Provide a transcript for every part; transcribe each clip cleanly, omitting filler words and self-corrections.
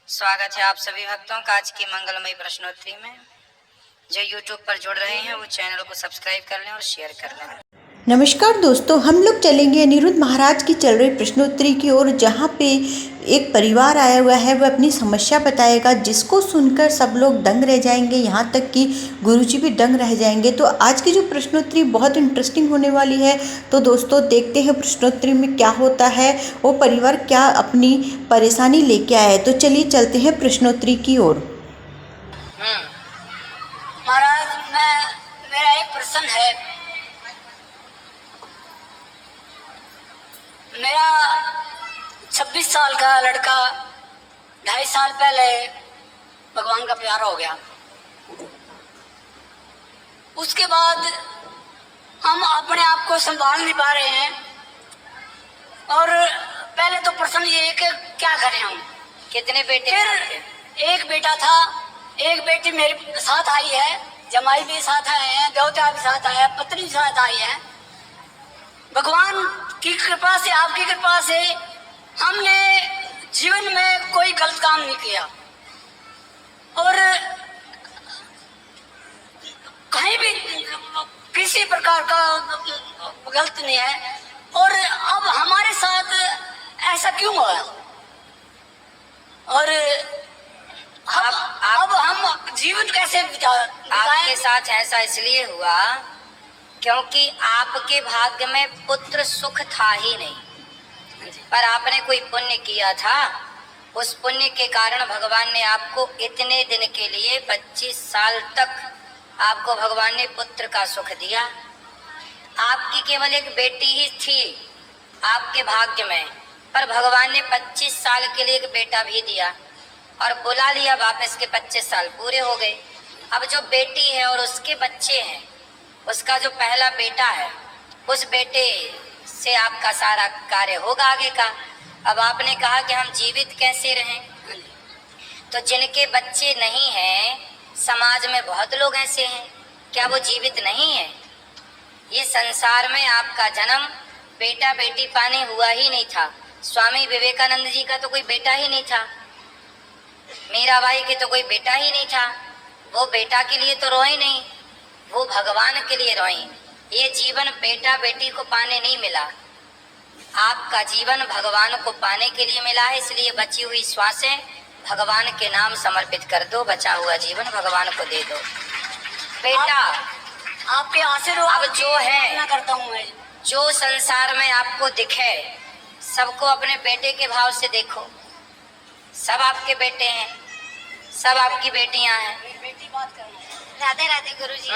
स्वागत है आप सभी भक्तों का आज की मंगलमयी प्रश्नोत्तरी में। जो YouTube पर जुड़ रहे हैं वो चैनल को सब्सक्राइब कर लें और शेयर कर लें। नमस्कार दोस्तों, हम लोग चलेंगे अनिरुद्ध महाराज की चल रही प्रश्नोत्तरी की ओर, जहाँ पे एक परिवार आया हुआ है। वह अपनी समस्या बताएगा, जिसको सुनकर सब लोग दंग रह जाएंगे, यहाँ तक कि गुरुजी भी दंग रह जाएंगे। तो आज की जो प्रश्नोत्तरी बहुत इंटरेस्टिंग होने वाली है। तो दोस्तों देखते हैं प्रश्नोत्तरी में क्या होता है, वो परिवार क्या अपनी परेशानी लेके आया है। तो चलिए चलते हैं प्रश्नोत्तरी की ओर। महाराज, मेरा एक प्रश्न है। मेरा 26 साल का लड़का 2.5 साल पहले भगवान का प्यारा हो गया। उसके बाद हम अपने आप को संभाल नहीं पा रहे हैं। और पहले तो प्रश्न ये है कि क्या करें हम। कितने बेटे फिर हैं? एक बेटा था, एक बेटी मेरे साथ आई है, जमाई भी साथ आए हैं, देवता भी साथ आया, पत्नी भी साथ आई है। भगवान की कृपा से, आपकी कृपा से हमने जीवन में कोई गलत काम नहीं किया और कहीं भी किसी प्रकार का गलत नहीं है। और अब हमारे साथ ऐसा क्यों हुआ? और अब हम जीवन कैसे आपके साथ ऐसा इसलिए हुआ क्योंकि आपके भाग्य में पुत्र सुख था ही नहीं, पर आपने कोई पुण्य किया था। उस पुण्य के कारण भगवान ने आपको इतने दिन के लिए 25 साल तक आपको भगवान ने पुत्र का सुख दिया। आपकी केवल एक बेटी ही थी आपके भाग्य में, पर भगवान ने 25 साल के लिए एक बेटा भी दिया और बुला लिया वापस के 25 साल पूरे हो गए। अब जो बेटी है और उसके बच्चे हैं, उसका जो पहला बेटा है, उस बेटे से आपका सारा कार्य होगा आगे का। अब आपने कहा कि हम जीवित कैसे रहें, तो जिनके बच्चे नहीं हैं, समाज में बहुत लोग ऐसे हैं, क्या वो जीवित नहीं है? ये संसार में आपका जन्म बेटा बेटी पाने हुआ ही नहीं था। स्वामी विवेकानंद जी का तो कोई बेटा ही नहीं था, मीराबाई के तो कोई बेटा ही नहीं था। वो बेटा के लिए तो रोए नहीं, वो भगवान के लिए रोई। ये जीवन बेटा बेटी को पाने नहीं मिला, आपका जीवन भगवान को पाने के लिए मिला है। इसलिए बची हुई श्वासें भगवान के नाम समर्पित कर दो, बचा हुआ जीवन भगवान को दे दो। बेटा आपके आशीर्वाद अब जो है, करता हूँ मैं, जो संसार में आपको दिखे सबको अपने बेटे के भाव से देखो। सब आपके बेटे हैं, सब आपकी बेटियां हैं। बेटी बात करना। राधे राधे गुरुजी।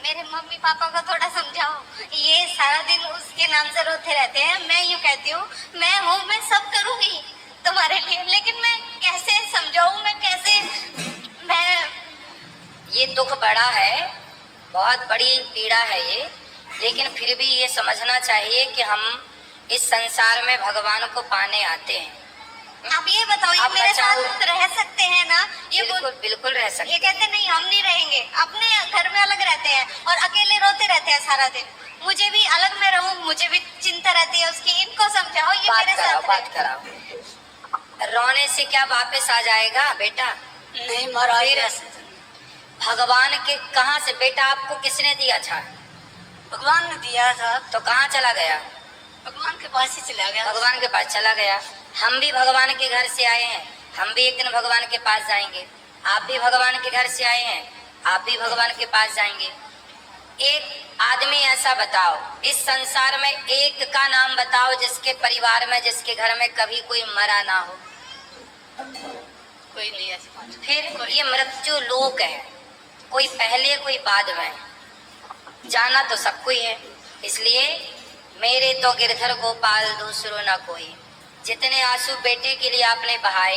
मेरे मम्मी पापा को थोड़ा समझाओ, ये सारा दिन उसके नाम से रोते रहते हैं। मैं यूँ कहती हूँ, मैं हूँ, मैं सब करूँगी तुम्हारे लिए, लेकिन मैं कैसे समझाऊँ, मैं कैसे, मैं ये दुख बड़ा है, बहुत बड़ी पीड़ा है ये, लेकिन फिर भी ये समझना चाहिए कि हम इस संसार में भगवान को पाने आते हैं। आप ये बताओ, ये मेरे साथ रह सकते हैं ना? ये बिल्कुल बिल्कुल रह सकते। ये कहते नहीं हम नहीं रहेंगे, अपने घर में अलग रहते हैं और अकेले रोते रहते हैं सारा दिन। मुझे भी अलग में रहूं, मुझे भी चिंता रहती है उसकी। इनको समझाओ, ये मेरे साथ बात कराओ। रोने से क्या वापस आ जाएगा बेटा? नहीं महाराज, भगवान के कहाँ से बेटा आपको किसने दिया था? भगवान ने दिया था। तो कहाँ चला गया? भगवान के पास ही चला गया। भगवान के पास चला गया। हम भी भगवान के घर से आए हैं, हम भी एक दिन भगवान के पास जाएंगे। आप भी भगवान के घर से आए हैं, आप भी भगवान के पास जाएंगे। एक आदमी ऐसा बताओ, इस संसार में एक का नाम बताओ जिसके परिवार में, जिसके घर में कभी कोई मरा ना हो। कोई नहीं ऐसा। फिर ये मृत्यु लोक है, कोई पहले कोई बाद में, जाना तो सबको ही है। इसलिए मेरे तो गिरधर गोपाल दूसरो ना कोई। जितने आंसू बेटे के लिए आपने बहाए,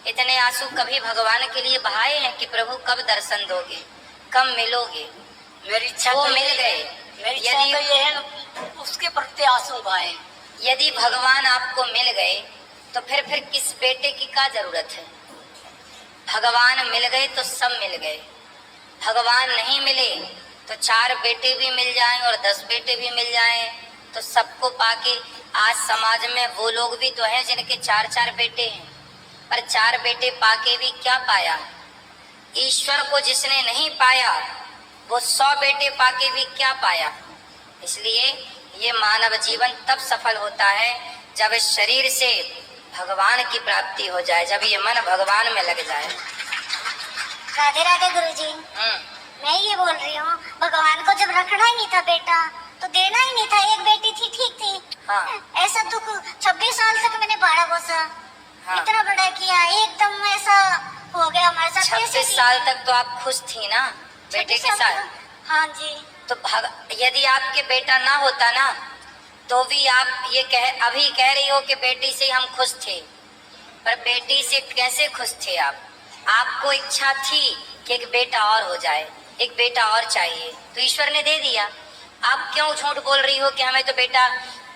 इतने आंसू कभी भगवान के लिए बहाए हैं कि प्रभु कब दर्शन दोगे, कब मिलोगे? मेरी इच्छा वो तो मिल गए। मेरी इच्छा तो ये है उसके प्रति आंसू बहाए। यदि भगवान आपको मिल गए तो फिर किस बेटे की क्या जरूरत है? भगवान मिल गए तो सब मिल गए। भगवान नहीं मिले तो 4 बेटे भी मिल जाएं और 10 बेटे भी मिल जाएं, तो सबको पाके आज समाज में वो लोग भी तो हैं जिनके 4-4 बेटे हैं। पर 4 बेटे पाके भी क्या पाया? ईश्वर को जिसने नहीं पाया वो 100 बेटे पाके भी क्या पाया? इसलिए ये मानव जीवन तब सफल होता है जब इस शरीर से भगवान की प्राप्ति हो जाए, जब ये मन भगवान में लग जाए। राधे राधे गुरुजी। मैं ये बोल रही हूँ, भगवान को जब रखना ही नहीं था बेटा तो देना ही नहीं था। एक बेटी थी, ठीक थी। हाँ। ऐसा दुख 26 साल तक मैंने पाला पोसा। हाँ। इतना बड़ा किया, एकदम ऐसा हो गया हमारे साथ। 26 साल तक तो आप खुश थी ना बेटे के साथ? हाँ जी। तो यदि आपके बेटा ना होता ना तो भी आप ये अभी कह रही हो कि बेटी से हम खुश थे, पर बेटी से कैसे खुश थे आप? आपको इच्छा थी कि एक बेटा और हो जाए, एक बेटा और चाहिए, तो ईश्वर ने दे दिया। आप क्यों झूठ बोल रही हो कि हमें तो बेटा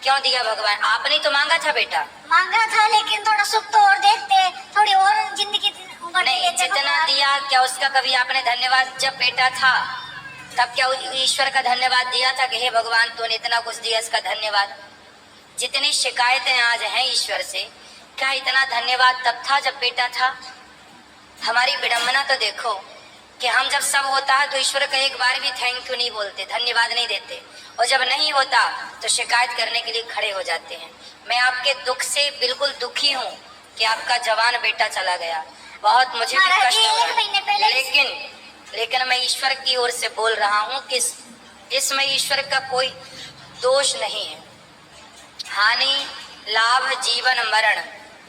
क्यों दिया भगवान? आपने तो मांगा था बेटा। मांगा था, लेकिन थोड़ा सुख तो और देखते, थोड़ी और जिंदगी नहीं, जितना दिया क्या उसका कभी आपने धन्यवाद? जब बेटा था तब क्या ईश्वर का धन्यवाद दिया था कि हे भगवान तूने इतना कुछ दिया, इसका धन्यवाद? जितनी शिकायतें आज हैं ईश्वर से, क्या इतना धन्यवाद तब था जब बेटा था? हमारी विडंबना तो देखो कि हम जब सब होता है तो ईश्वर का एक बार भी थैंक यू नहीं बोलते, धन्यवाद नहीं देते, और जब नहीं होता तो शिकायत करने के लिए खड़े हो जाते हैं। मैं आपके दुख से बिल्कुल दुखी हूँ कि आपका जवान बेटा चला गया, बहुत मुझे भी कष्ट हो रहा है, लेकिन मैं ईश्वर की ओर से बोल रहा हूँ कि इसमें ईश्वर का कोई दोष नहीं है। हानि लाभ जीवन मरण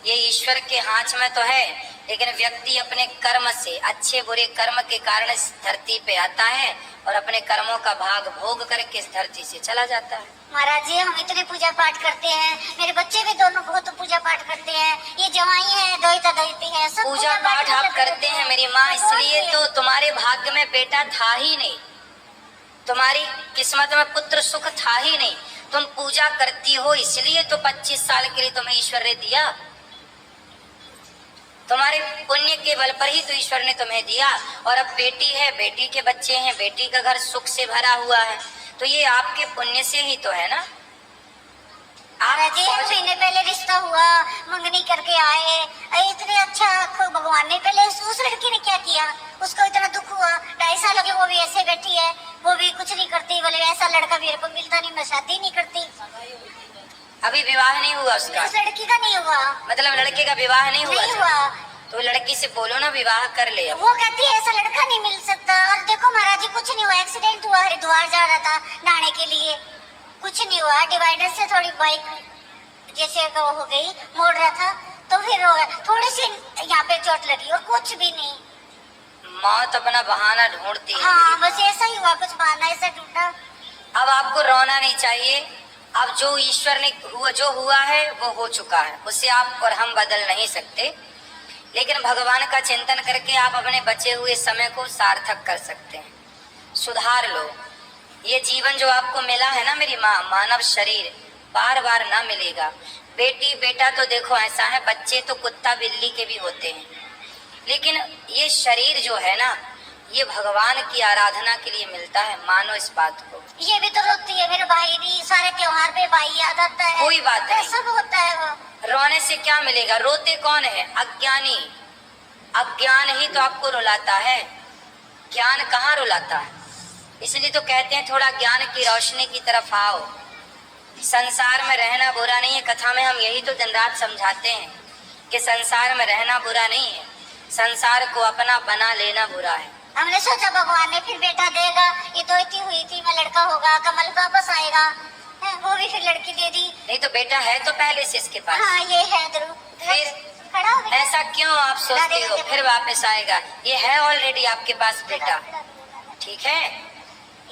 ये ईश्वर के हाथ में तो है, लेकिन व्यक्ति अपने कर्म से, अच्छे बुरे कर्म के कारण इस धरती पे आता है और अपने कर्मों का भाग भोग करके इस धरती से चला जाता है। महाराज जी, हम इतने पूजा पाठ करते हैं, मेरे बच्चे भी दोनों बहुत पूजा पाठ करते हैं, ये जवाई है, दोहिता दोहिती है, सब पूजा पाठ आप करते हैं मेरी माँ, इसलिए तो तुम्हारे भाग्य में बेटा था ही नहीं, तुम्हारी किस्मत में पुत्र सुख था ही नहीं। तुम पूजा करती हो इसलिए तो 25 साल के लिए तुम्हें ईश्वर ने दिया, तुम्हारे पुण्य के बल पर ही तो ईश्वर ने तुम्हें दिया। और अब बेटी है, बेटी के बच्चे हैं, बेटी का घर सुख से भरा हुआ है, तो ये आपके पुण्य से ही तो है ना। महाराज जी, महीने पहले रिश्ता हुआ, मंगनी करके आए, इतने अच्छा भगवान ने पहले उस लड़की ने क्या किया, उसको इतना दुख हुआ, 2.5 साल हो गए, वो भी ऐसे बैठी है, वो भी कुछ नहीं करती, बोले ऐसा लड़का मेरे को मिलता नहीं, मैं शादी नहीं करती। अभी विवाह नहीं हुआ उसका? उस लड़की का नहीं हुआ। मतलब लड़के का विवाह नहीं हुआ? तो तो लड़की से बोलो ना विवाह कर ले। वो कहती है ऐसा लड़का नहीं मिल सकता। और देखो महाराज जी, कुछ नहीं हुआ, एक्सीडेंट हुआ, हरिद्वार जा रहा था नहाने के लिए, कुछ नहीं हुआ, डिवाइडर से थोड़ी बाइक जैसे हो गई, मोड़ रहा था तो फिर हो गया, थोड़ी सी यहाँ पे चोट लगी और कुछ भी नहीं। मौत अपना बहाना ढूंढती है। हाँ, बस ऐसा ही हुआ, कुछ बहाना ऐसा ढूंढा। अब आपको रोना नहीं चाहिए, अब जो ईश्वर ने जो हुआ है वो हो चुका है, उसे आप और हम बदल नहीं सकते, लेकिन भगवान का चिंतन करके आप अपने बचे हुए समय को सार्थक कर सकते हैं, सुधार लो। ये जीवन जो आपको मिला है ना मेरी माँ, मानव शरीर बार बार ना मिलेगा। बेटी बेटा तो देखो ऐसा है, बच्चे तो कुत्ता बिल्ली के भी होते हैं, लेकिन ये शरीर जो है ना, ये भगवान की आराधना के लिए मिलता है, मानो इस बात को। ये भी तो रोती है मेरे भाई भी, सारे त्योहार पे भाई याद आता है, कोई बात नहीं, सब होता है। वो रोने से क्या मिलेगा? रोते कौन है? अज्ञानी। अज्ञान ही तो आपको रुलाता है, ज्ञान कहाँ रुलाता है। इसलिए तो कहते हैं थोड़ा ज्ञान की रोशनी की तरफ आओ। संसार में रहना बुरा नहीं है, कथा में हम यही तो दिन रात समझाते हैं कि संसार में रहना बुरा नहीं है, संसार को अपना बना लेना बुरा है। हमने सोचा भगवान ने फिर बेटा देगा, ये दोहिती हुई थी, मैं लड़का होगा, कमल वापस आएगा, वो भी फिर लड़की दे दी। नहीं तो बेटा है तो पहले से इसके पास। हाँ, ये है ध्रुव। फिर खड़ा हो गया। ऐसा क्यों आप सोचते हो फिर वापस आएगा? ये है ऑलरेडी आपके पास बेटा, ठीक है?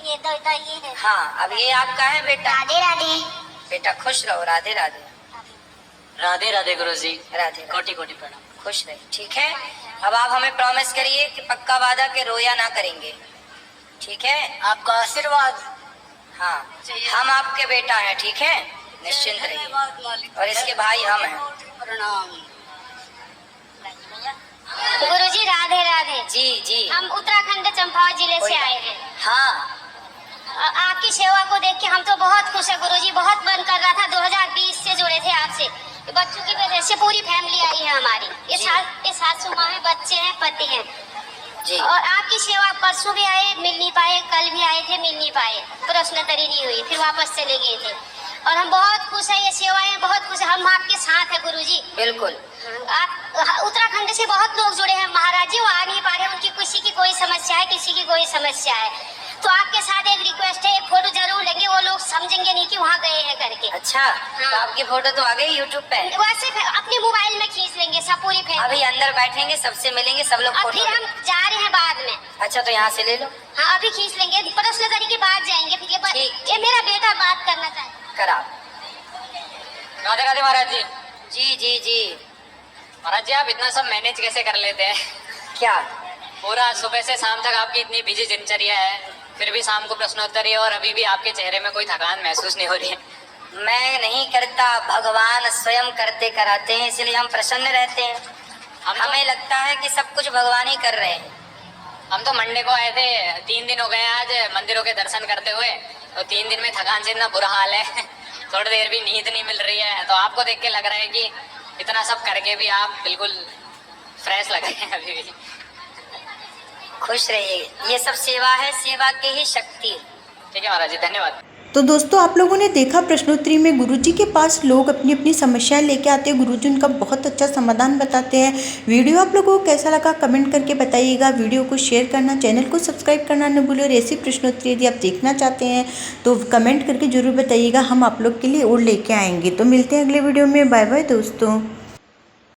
ये दोहिता ये है। हाँ, अब ये आपका है बेटा। राधे राधे। बेटा खुश रहो। राधे राधे। राधे राधे गुरुजी। राधे कोटि कोटि प्रणाम। खुश रहे, ठीक है? अब आप हमें प्रॉमिस करिए कि पक्का वादा के रोया ना करेंगे, ठीक है? आपका आशीर्वाद। हाँ, हम आपके बेटा हैं, ठीक है? निश्चिंत रहिए, और इसके भाई हम हैं। प्रणाम। गुरुजी राधे राधे। जी जी। हम उत्तराखंड चंपावत जिले से आए हैं। हाँ, आपकी सेवा को देख के हम तो बहुत खुश है गुरुजी, बहुत मन कर रहा था, 2020 से जुड़े थे आपसे, बच्चों की वजह से पूरी फैमिली आई है हमारी। ये सासू माँ है, बच्चे हैं, पति हैं जी। और आपकी सेवा परसों भी आए, मिल नहीं पाए, कल भी आए थे, मिल नहीं पाए, प्रश्नोत्तरी नहीं हुई, फिर वापस चले गए थे। और हम बहुत खुश हैं, ये सेवाएं बहुत खुश हैं, हम आपके साथ हैं गुरुजी। बिल्कुल। आप उत्तराखंड से बहुत लोग जुड़े हैं महाराज जी, वो आ नहीं पा रहे, उनकी किसी की कोई समस्या है, किसी की कोई समस्या है, तो आपके साथ एक रिक्वेस्ट है, एक फोटो जरूर लेंगे, वो लोग समझेंगे नहीं कि वहाँ गए हैं करके। अच्छा, तो आपकी फोटो तो आ गई यूट्यूब पे। वैसे अपने मोबाइल में खींच लेंगे सब, पूरी फैमिली। अभी अंदर बैठेंगे, सबसे मिलेंगे, सब लोग फोटो। फिर हम जा रहे हैं बाद में। अच्छा, तो यहाँ से ले लो। हाँ, अभी खींच लेंगे, प्रश्नोत्तरी के बाद जाएंगे। फिर ये मेरा बेटा बात करना चाहे। करा। राधे राधे महाराज जी। जी जी जी। महाराज जी, आप इतना सब मैनेज कैसे कर लेते हैं? क्या? पूरा सुबह से शाम तक आपकी इतनी बिजी दिनचर्या है, फिर भी शाम को प्रश्नोत्तरी, और अभी भी आपके चेहरे में कोई थकान महसूस नहीं हो रही है। मैं नहीं करता, भगवान स्वयं करते कराते हैं, इसलिए हम प्रसन्न रहते हैं। हमें लगता है कि सब कुछ भगवान ही कर रहे हैं। हम तो मंडे को आए थे, 3 दिन हो गए आज मंदिरों के दर्शन करते हुए, तो 3 दिन में थकान से इतना बुरा हाल है, थोड़ी देर भी नींद नहीं मिल रही है। तो आपको देख के लग रहा है कि इतना सब करके भी आप बिल्कुल फ्रेश लग रहे हैं अभी भी। खुश रहिए, ये सब सेवा है, सेवा की ही शक्ति। ठीक है महाराज जी, धन्यवाद। तो दोस्तों, आप लोगों ने देखा प्रश्नोत्तरी में गुरुजी के पास लोग अपनी अपनी समस्याएं लेके आते हैं, गुरुजी उनका बहुत अच्छा समाधान बताते हैं। वीडियो आप लोगों को कैसा लगा कमेंट करके बताइएगा। वीडियो को शेयर करना, चैनल को सब्सक्राइब करना न भूलिए। और ऐसी प्रश्नोत्तरी यदि आप देखना चाहते हैं तो कमेंट करके ज़रूर बताइएगा, हम आप लोग के लिए और लेके आएंगे। तो मिलते हैं अगले वीडियो में। बाय बाय दोस्तों।